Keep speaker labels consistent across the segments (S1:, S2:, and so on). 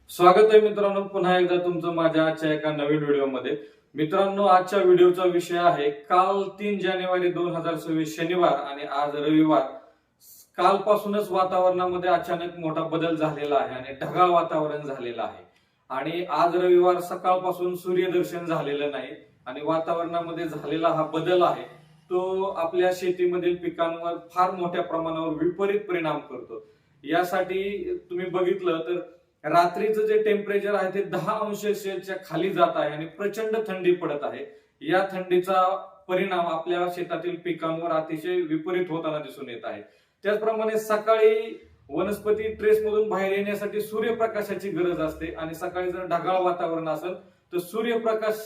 S1: स्वागत आहे मित्रांनो, पुन्हा एकदा तुमचं माझ्या आजच्या एका नवीन व्हिडिओमध्ये. मित्रांनो, आजच्या व्हिडिओचा विषय आहे काल 3 जानेवारी 2026 शनिवार आणि आज रविवार. कालपासूनच वातावरणामध्ये अचानक मोठा बदल झालेला आहे आणि ढगाळ वातावरण झालेलं आहे. आणि आज रविवार सकाळपासून सूर्यदर्शन झालेलं नाही आणि वातावरणामध्ये झालेला हा बदल आहे तो आपल्या शेतीमधील पिकांवर फार मोठ्या प्रमाणावर विपरीत परिणाम करतो. यासाठी तुम्ही बघितलं तर रात्रीचं जे टेम्परेचर आहे ते 10 अंश सेल्सिअसच्या खाली जात आहे आणि प्रचंड थंडी पडत आहे. या थंडीचा परिणाम आपल्या शेतातील पिकांवर अतिशय विपरीत होताना दिसून येत आहे. त्याचप्रमाणे सकाळी वनस्पती ट्रेसमधून बाहेर येण्यासाठी सूर्यप्रकाशाची गरज असते आणि सकाळी जर ढगाळ वातावरण असेल तर सूर्यप्रकाश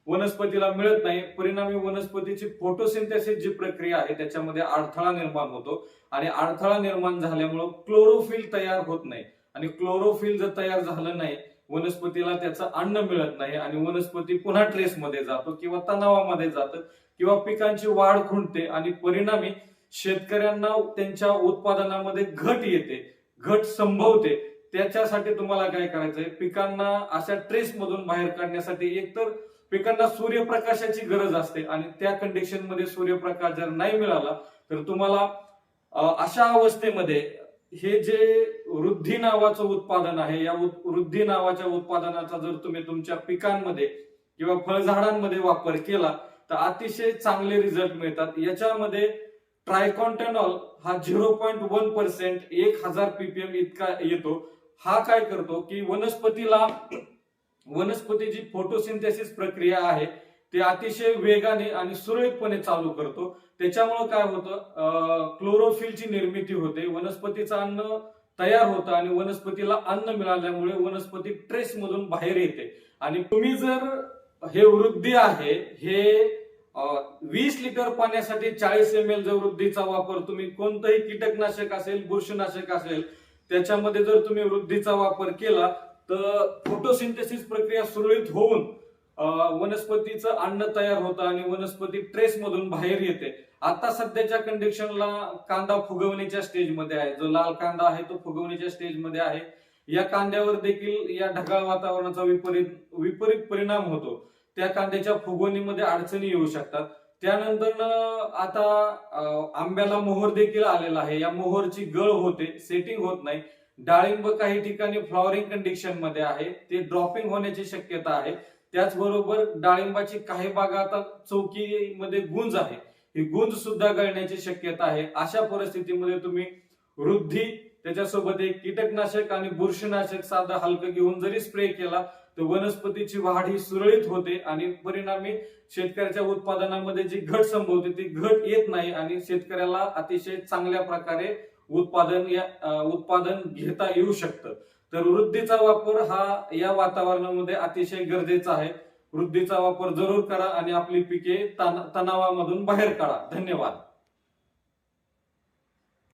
S1: वनस्पतीला मिळत नाही. परिणामी वनस्पतीची फोटोसिंथेसिस जी प्रक्रिया आहे त्याच्यामध्ये अडथळा निर्माण होतो आणि अडथळा निर्माण झाल्यामुळे क्लोरोफिल तयार होत नाही आणि क्लोरोफिल जर तयार झालं नाही वनस्पतीला त्याचं अन्न मिळत नाही आणि वनस्पती पुन्हा ट्रेसमध्ये जातो किंवा तणावामध्ये जातं किंवा पिकांची वाढ खुंटते आणि परिणामी शेतकऱ्यांना त्यांच्या उत्पादनामध्ये घट येते, घट संभवते. त्याच्यासाठी तुम्हाला काय करायचंय, पिकांना अशा ट्रेसमधून बाहेर काढण्यासाठी एकतर पिकांना सूर्यप्रकाशाची गरज असते आणि त्या कंडिशन मध्ये सूर्यप्रकाश जर नाही मिळाला तर तुम्हाला अशा अवस्थेमध्ये हे जे वृद्धी नावाचं उत्पादन आहे या वृद्धी नावाच्या उत्पादनाचा जर तुम्ही तुमच्या पिकांमध्ये किंवा फळझाडांमध्ये वापर केला तर अतिशय चांगले रिझल्ट मिळतात. याच्यामध्ये ट्रायकॉन्टेनॉल हा 0.1% 1000 ppm इतका येतो. हा काय करतो की वनस्पतीची फोटोसिंथेसिस प्रक्रिया आहे ते अतिशय वेगाने आणि सुरळीतपणे चालू करतो. त्याच्यामुळे काय होतं, क्लोरोफिलची निर्मिती होते, वनस्पतीचं अन्न तयार होतं आणि वनस्पतीला अन्न मिळाल्यामुळे वनस्पती ट्रेस मधून बाहेर येते. आणि तुम्ही जर हे वृद्धी आहे हे 20 लिटर पाण्यासाठी 40 ml जर वृद्धीचा वापर तुम्ही कोणतंही कीटकनाशक असेल बुरशीनाशक असेल त्याच्यामध्ये जर तुम्ही वृद्धीचा वापर केला तर फोटोसिंथेसिस प्रक्रिया सुरळीत होऊन वनस्पतीचं अन्न तयार होतं आणि वनस्पती ट्रेस मधून बाहेर येते. आता सध्याच्या कंडिशनला कांदा फुगवणीच्या स्टेजमध्ये आहे, जो लाल कांदा आहे तो फुगवणीच्या स्टेजमध्ये आहे. या कांद्यावर देखील या ढगाळ वातावरणाचा विपरीत परिणाम होतो. त्या कांद्याच्या फुगवणीमध्ये अडचणी येऊ शकतात. त्यानंतर आता आंब्याला मोहर देखील आलेला आहे, या मोहरची गळ होते, सेटिंग होत नाही. डाळिंब काही ठिकाणी फ्लॉवरिंग कंडिशन मध्ये आहे, ते ड्रॉपिंग होण्याची शक्यता आहे. त्याचबरोबर डाळिंबाची काही भाग आता चौकीमध्ये गुंज आहे, ही गुंज सुद्धा गळण्याची शक्यता आहे. अशा परिस्थितीमध्ये तुम्ही वृद्धी त्याच्यासोबत एक कीटकनाशक आणि बुरशीनाशक साधं हलकं घेऊन जरी स्प्रे केला तर वनस्पतीची वाढ ही सुरळीत होते आणि परिणामी शेतकऱ्याच्या उत्पादनामध्ये जी घट संभवते ती घट येत नाही आणि शेतकऱ्याला अतिशय चांगल्या प्रकारे उत्पादन घेता येऊ शकतं. तर वृद्धीचा वापर हा या वातावरणामध्ये अतिशय गरजेचा आहे. वृद्धीचा वापर जरूर करा आणि आपली पिके तणावामधून बाहेर काढा. धन्यवाद.